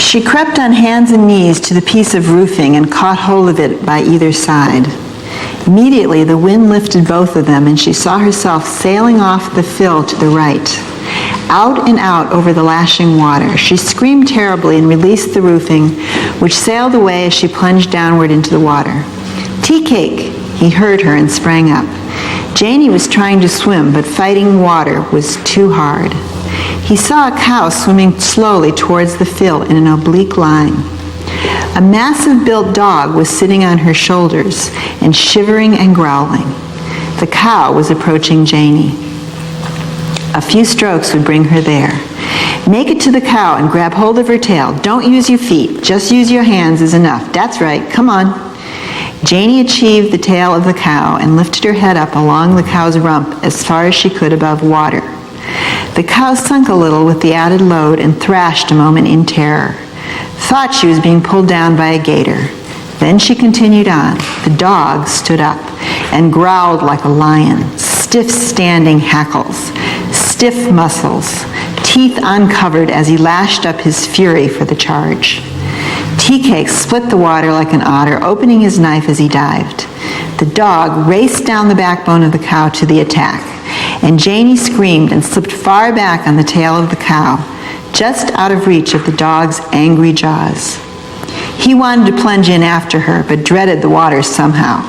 She crept on hands and knees to the piece of roofing and caught hold of it by either side. Immediately, the wind lifted both of them, and she saw herself sailing off the fill to the right. Out and out over the lashing water. She screamed terribly and released the roofing, which sailed away as she plunged downward into the water. "Tea cake!" He heard her and sprang up. Janie was trying to swim, but fighting water was too hard. He saw a cow swimming slowly towards the fill in an oblique line. A massive built dog was sitting on her shoulders and shivering and growling. The cow was approaching Janie. A few strokes would bring her there. Make it to the cow and grab hold of her tail. Don't use your feet. Just use your hands is enough. That's right. Come on. Janie achieved the tail of the cow and lifted her head up along the cow's rump as far as she could above water. The cow sunk a little with the added load and thrashed a moment in terror. Thought she was being pulled down by a gator. Then she continued on. The dog stood up and growled like a lion, stiff standing hackles, stiff muscles, teeth uncovered as he lashed up his fury for the charge. Tea Cake split the water like an otter, opening his knife as he dived. The dog raced down the backbone of the cow to the attack, and Janie screamed and slipped far back on the tail of the cow, just out of reach of the dog's angry jaws. He wanted to plunge in after her, but dreaded the water somehow.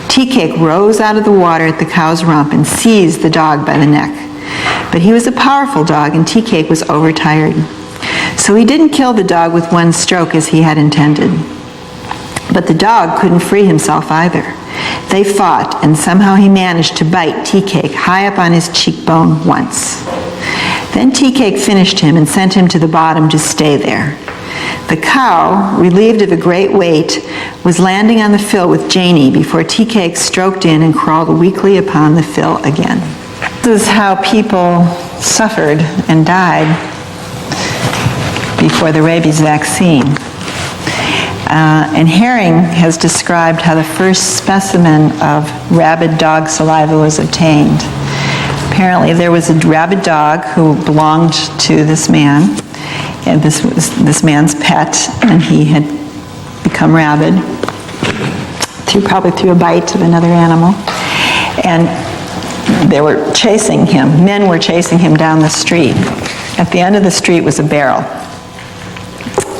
Tea Cake rose out of the water at the cow's rump and seized the dog by the neck. But he was a powerful dog, and Tea Cake was overtired. So he didn't kill the dog with one stroke as he had intended. But the dog couldn't free himself either. They fought, and somehow he managed to bite Tea Cake high up on his cheekbone once. Then Tea Cake finished him and sent him to the bottom to stay there. The cow, relieved of a great weight, was landing on the fill with Janie before Tea Cake stroked in and crawled weakly upon the fill again. This is how people suffered and died before the rabies vaccine. And Herring has described how the first specimen of rabid dog saliva was obtained. Apparently there was a rabid dog who belonged to this man, and this was this man's pet, and he had become rabid probably through a bite of another animal. And they were chasing him. Men were chasing him down the street. At the end of the street was a barrel,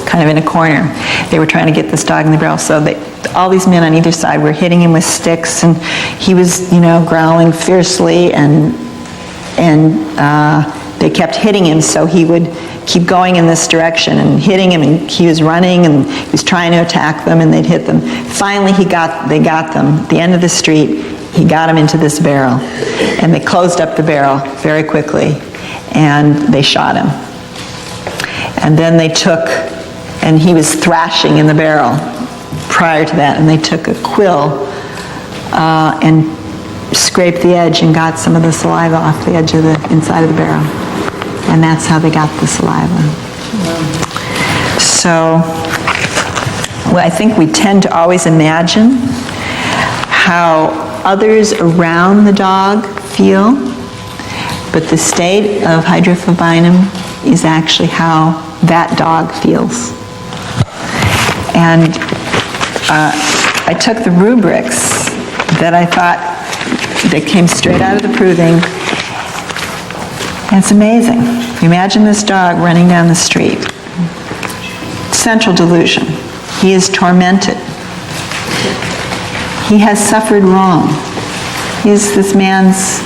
kind of in a corner. They were trying to get this dog in the barrel, so all these men on either side were hitting him with sticks, and he was, growling fiercely, and they kept hitting him, so he would keep going in this direction and hitting him, and he was running, and he was trying to attack them, and they'd hit them. Finally, they got them. At the end of the street, he got him into this barrel, and they closed up the barrel very quickly, and they shot him. And then they took, and he was thrashing in the barrel prior to that, and they took a quill and scraped the edge and got some of the saliva off the edge of the inside of the barrel. And that's how they got the saliva. So, I think we tend to always imagine how others around the dog feel, but the state of hydrophobinum is actually how that dog feels. And I took the rubrics that I thought that came straight out of the proving, and it's amazing. Imagine this dog running down the street. Central delusion. He is tormented. He has suffered wrong. He's this man's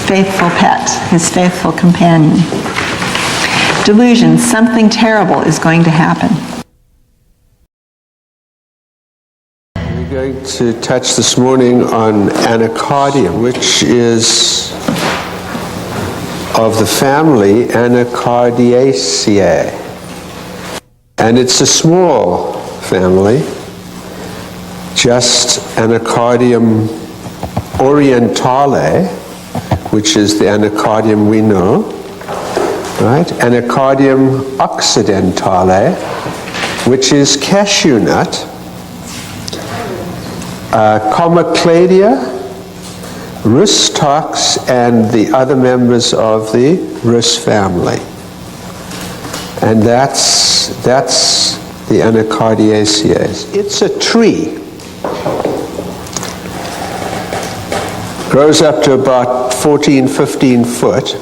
faithful pet, his faithful companion. Delusion, something terrible is going to happen. We're going to touch this morning on Anacardium, which is of the family Anacardiaceae. And it's a small family, just Anacardium orientale, which is the Anacardium we know, right? Anacardium occidentale, which is cashew nut, Comocladia, Rus tox, and the other members of the Rus family. And that's the Anacardiaceae. It's a tree. Grows up to about 14, 15 foot.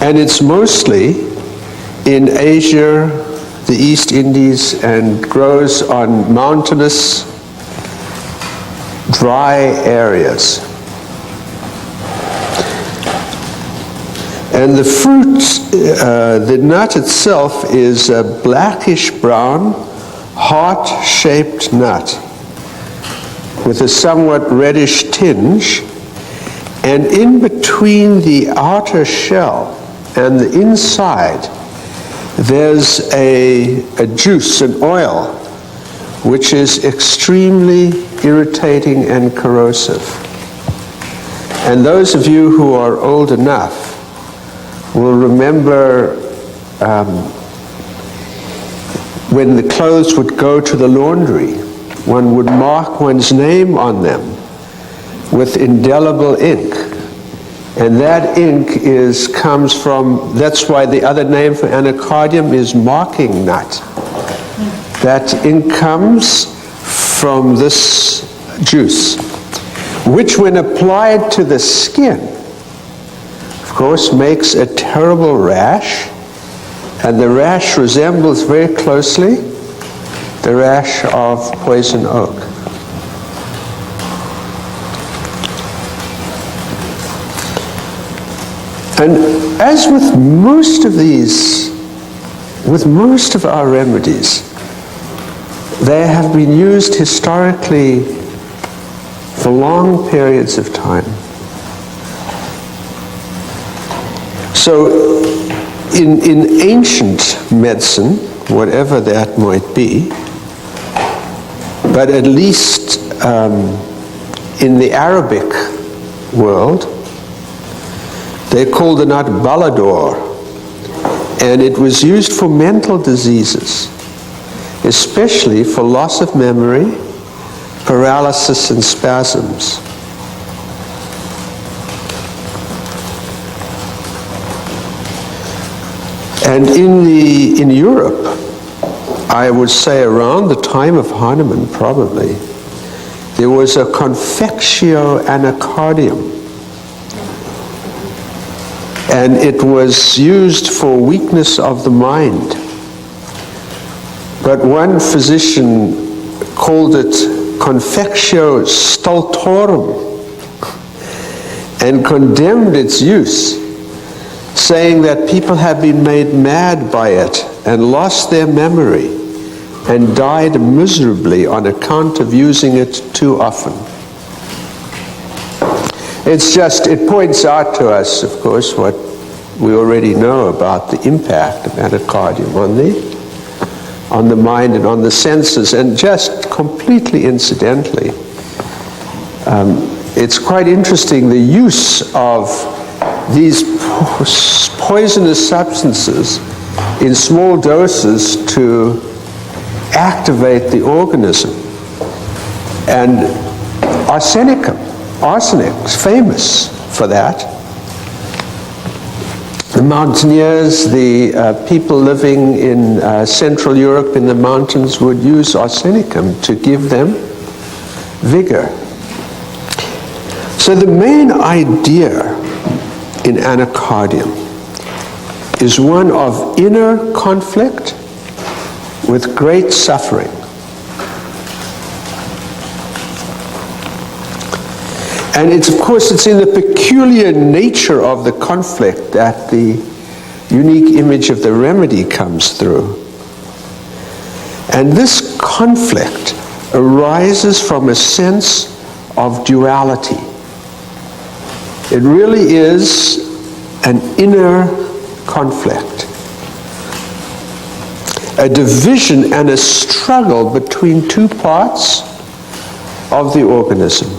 And it's mostly in Asia, the East Indies, and grows on mountainous, dry areas. And the fruit, the nut itself is a blackish brown, heart-shaped nut with a somewhat reddish tinge, and in between the outer shell and the inside there's a juice, an oil, which is extremely irritating and corrosive. And those of you who are old enough will remember when the clothes would go to the laundry, one would mark one's name on them with indelible ink. And that ink comes from, that's why the other name for anacardium is marking nut. That ink comes from this juice, which when applied to the skin, of course, makes a terrible rash, and the rash resembles very closely the rash of poison oak. And as with most of our remedies, they have been used historically for long periods of time. So in ancient medicine, whatever that might be, but at least in the Arabic world, they called the nut balador, and it was used for mental diseases, especially for loss of memory, paralysis, and spasms. And in Europe, I would say around the time of Hahnemann probably, there was a confectio anacardium. And it was used for weakness of the mind. But one physician called it confectio stultorum and condemned its use, saying that people had been made mad by it and lost their memory and died miserably on account of using it too often. It points out to us, of course, what we already know about the impact of anacardium on the mind and on the senses. And just completely incidentally, it's quite interesting the use of these poisonous substances in small doses to activate the organism. And arsenic is famous for that. The mountaineers, the people living in Central Europe in the mountains would use arsenicum to give them vigor. So the main idea in anacardium is one of inner conflict with great suffering. And it's in the peculiar nature of the conflict that the unique image of the remedy comes through. And this conflict arises from a sense of duality. It really is an inner conflict, a division and a struggle between two parts of the organism.